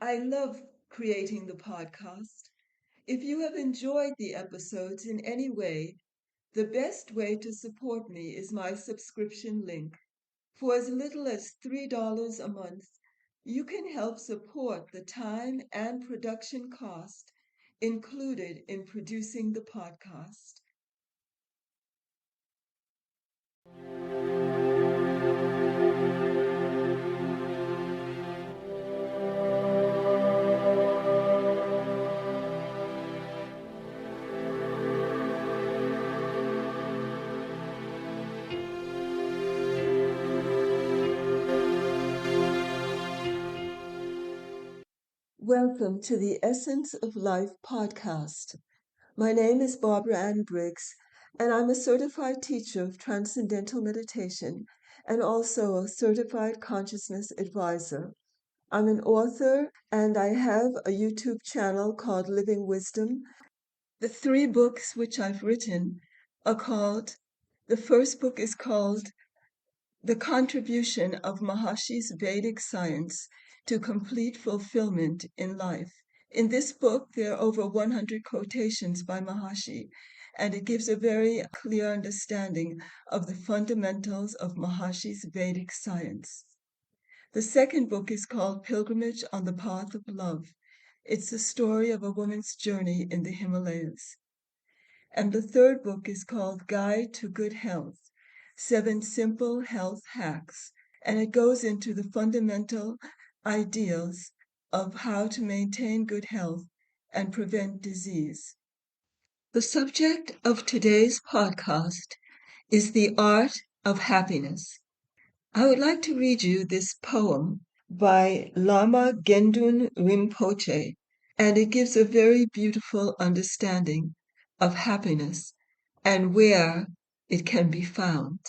I love creating the podcast. If you have enjoyed the episodes in any way, the best way to support me is my subscription link. For as little as $3 a month, you can help support the time and production cost included in producing the podcast. Welcome to the Essence of Life podcast. My name is Barbara Ann Briggs, and I'm a certified teacher of Transcendental Meditation and also a certified consciousness advisor. I'm an author and I have a YouTube channel called Living Wisdom. The three books which I've written are called, the first book is called The Contribution of Maharshi's Vedic Science to Complete Fulfillment in Life. In this book, there are over 100 quotations by Maharshi, and it gives a very clear understanding of the fundamentals of Maharshi's Vedic science. The second book is called Pilgrimage on the Path of Love. It's the story of a woman's journey in the Himalayas. And the third book is called Guide to Good Health, 7 Simple Health Hacks. And it goes into the fundamental ideals of how to maintain good health and prevent disease. The subject of today's podcast is the art of happiness. I would like to read you this poem by Lama Gendun Rinpoche, and it gives a very beautiful understanding of happiness and where it can be found.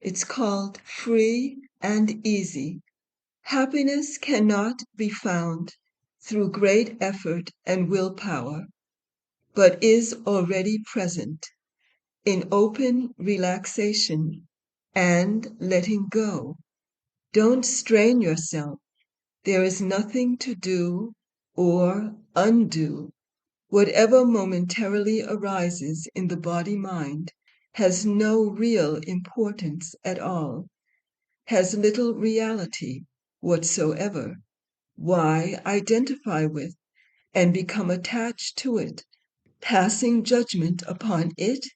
It's called Free and Easy. Happiness cannot be found through great effort and willpower, but is already present in open relaxation and letting go. Don't strain yourself. There is nothing to do or undo. Whatever momentarily arises in the body-mind has no real importance at all, has little reality whatsoever. Why identify with and become attached to it, passing judgment upon it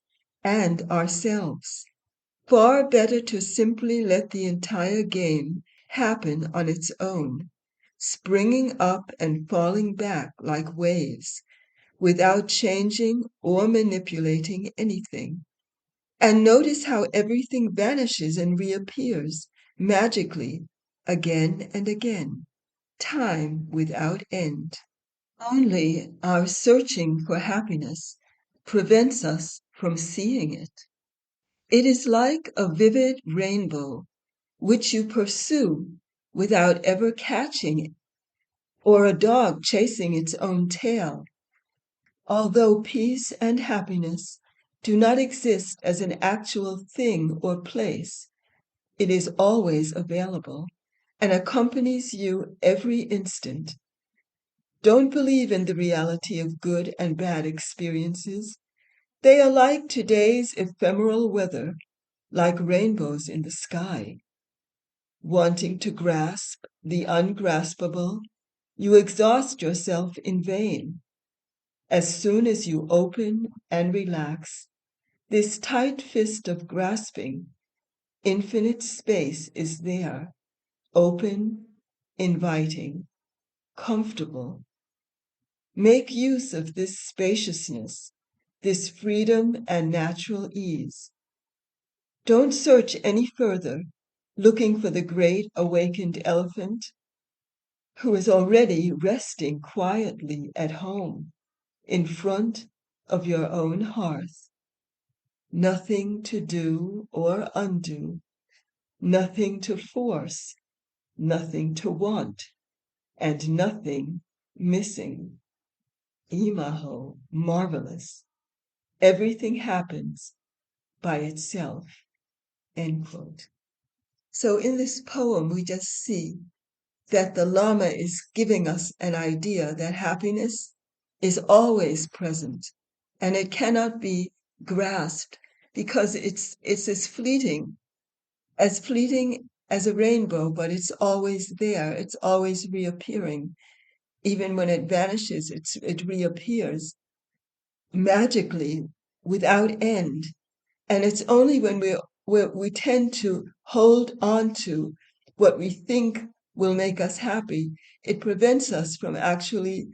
and ourselves? Far better to simply let the entire game happen on its own, springing up and falling back like waves, without changing or manipulating anything. And notice how everything vanishes and reappears magically again and again, time without end. Only our searching for happiness prevents us from seeing it. It is like a vivid rainbow, which you pursue without ever catching it, or a dog chasing its own tail. Although peace and happiness do not exist as an actual thing or place, it is always available and accompanies you every instant. Don't believe in the reality of good and bad experiences. They are like today's ephemeral weather, like rainbows in the sky. Wanting to grasp the ungraspable, you exhaust yourself in vain. As soon as you open and relax this tight fist of grasping, infinite space is there, open, inviting, comfortable. Make use of this spaciousness, this freedom and natural ease. Don't search any further, looking for the great awakened elephant who is already resting quietly at home in front of your own hearth. Nothing to do or undo, nothing to force, nothing to want, and nothing missing. Imaho, marvelous. Everything happens by itself. End quote. So in this poem, we just see that the Lama is giving us an idea that happiness is always present and it cannot be grasped because it's as fleeting as a rainbow, but it's always there. It's always reappearing. Even when it vanishes, it reappears magically without end. And it's only when we tend to hold on to what we think will make us happy, it prevents us from actually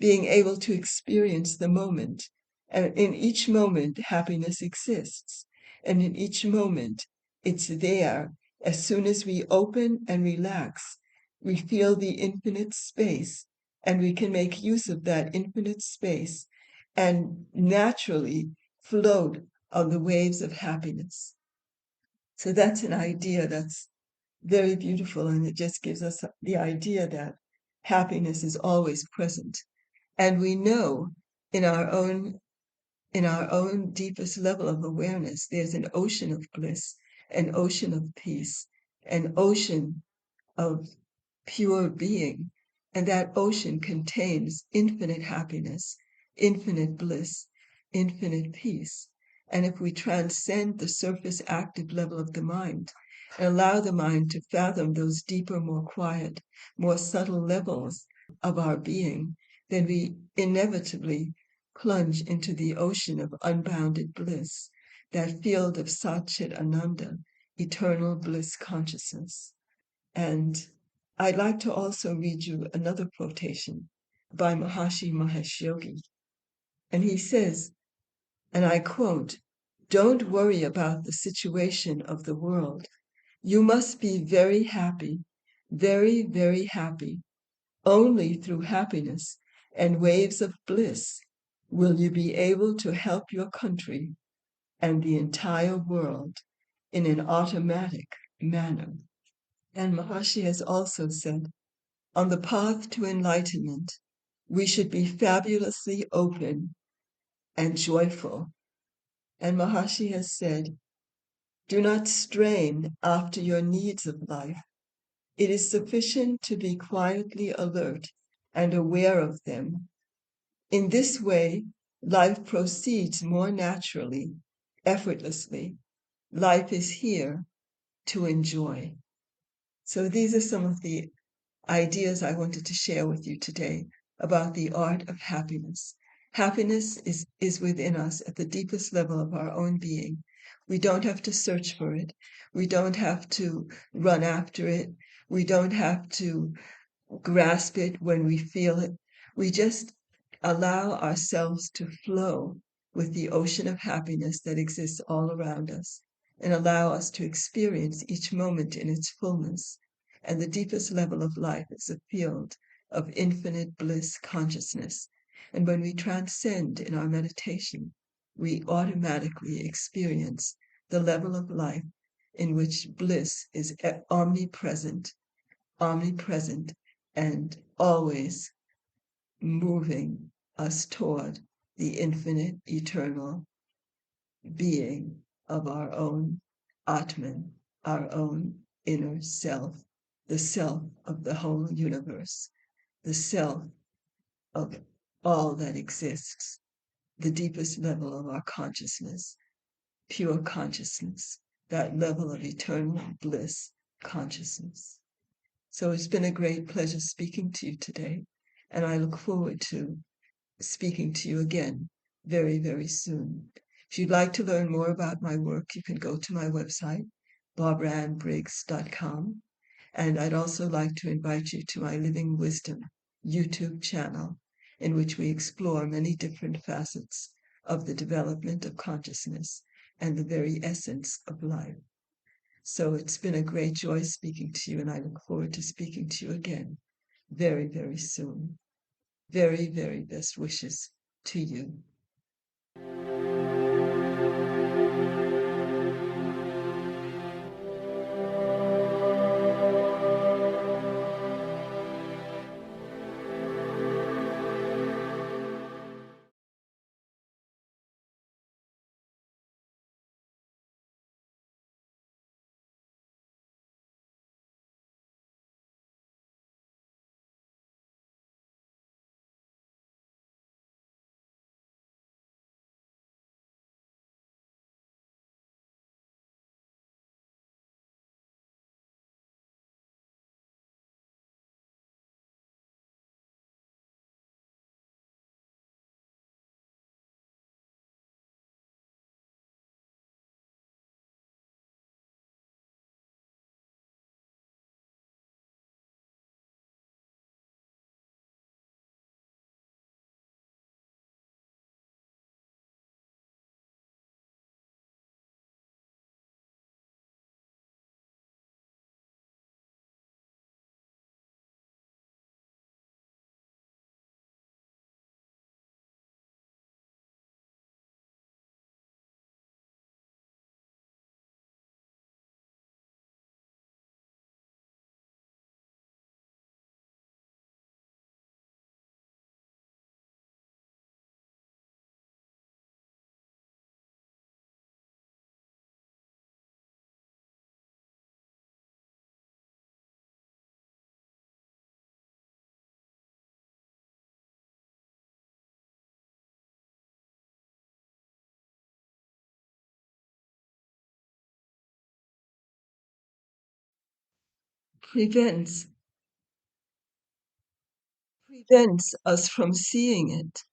being able to experience the moment. And in each moment, happiness exists. And in each moment, it's there. As soon as we open and relax, we feel the infinite space, and we can make use of that infinite space and naturally float on the waves of happiness. So that's an idea that's very beautiful, and it just gives us the idea that happiness is always present. And we know in our own deepest level of awareness, there's an ocean of bliss, an ocean of peace, an ocean of pure being. And that ocean contains infinite happiness, infinite bliss, infinite peace. And if we transcend the surface active level of the mind and allow the mind to fathom those deeper, more quiet, more subtle levels of our being, then we inevitably plunge into the ocean of unbounded bliss, that field of Satchit Ananda, eternal bliss consciousness. And I'd like to also read you another quotation by Maharishi Mahesh Yogi. And he says, and I quote, "Don't worry about the situation of the world. You must be very happy, very, very happy. Only through happiness and waves of bliss will you be able to help your country and the entire world in an automatic manner." And Maharishi has also said, on the path to enlightenment, we should be fabulously open and joyful. And Maharishi has said, do not strain after your needs of life. It is sufficient to be quietly alert and aware of them. In this way, life proceeds more naturally, effortlessly. Life is here to enjoy. So these are some of the ideas I wanted to share with you today about the art of happiness. Happiness is within us at the deepest level of our own being. We don't have to search for it. We don't have to run after it. We don't have to grasp it when we feel it. We just allow ourselves to flow with the ocean of happiness that exists all around us and allow us to experience each moment in its fullness. And the deepest level of life is a field of infinite bliss consciousness. And when we transcend in our meditation, we automatically experience the level of life in which bliss is omnipresent, and always moving us toward the infinite, eternal being of our own Atman, our own inner self, the self of the whole universe, the self of all that exists, the deepest level of our consciousness, pure consciousness, that level of eternal bliss consciousness. So it's been a great pleasure speaking to you today, and I look forward to speaking to you again very, very soon. If you'd like to learn more about my work, you can go to my website, barbaraannbriggs.com. And I'd also like to invite you to my Living Wisdom YouTube channel, in which we explore many different facets of the development of consciousness and the very essence of life. So it's been a great joy speaking to you, and I look forward to speaking to you again very, very soon. Very, very best wishes to you. prevents prevents us from seeing it,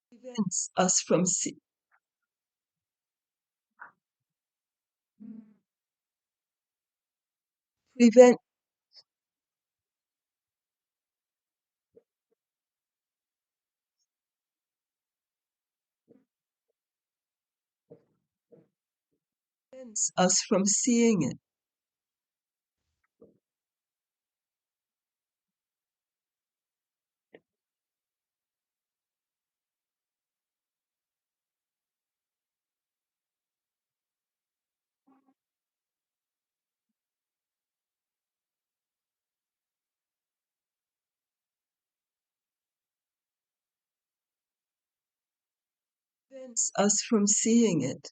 prevents us from prevent prevents us from seeing it. Prevents us from seeing it.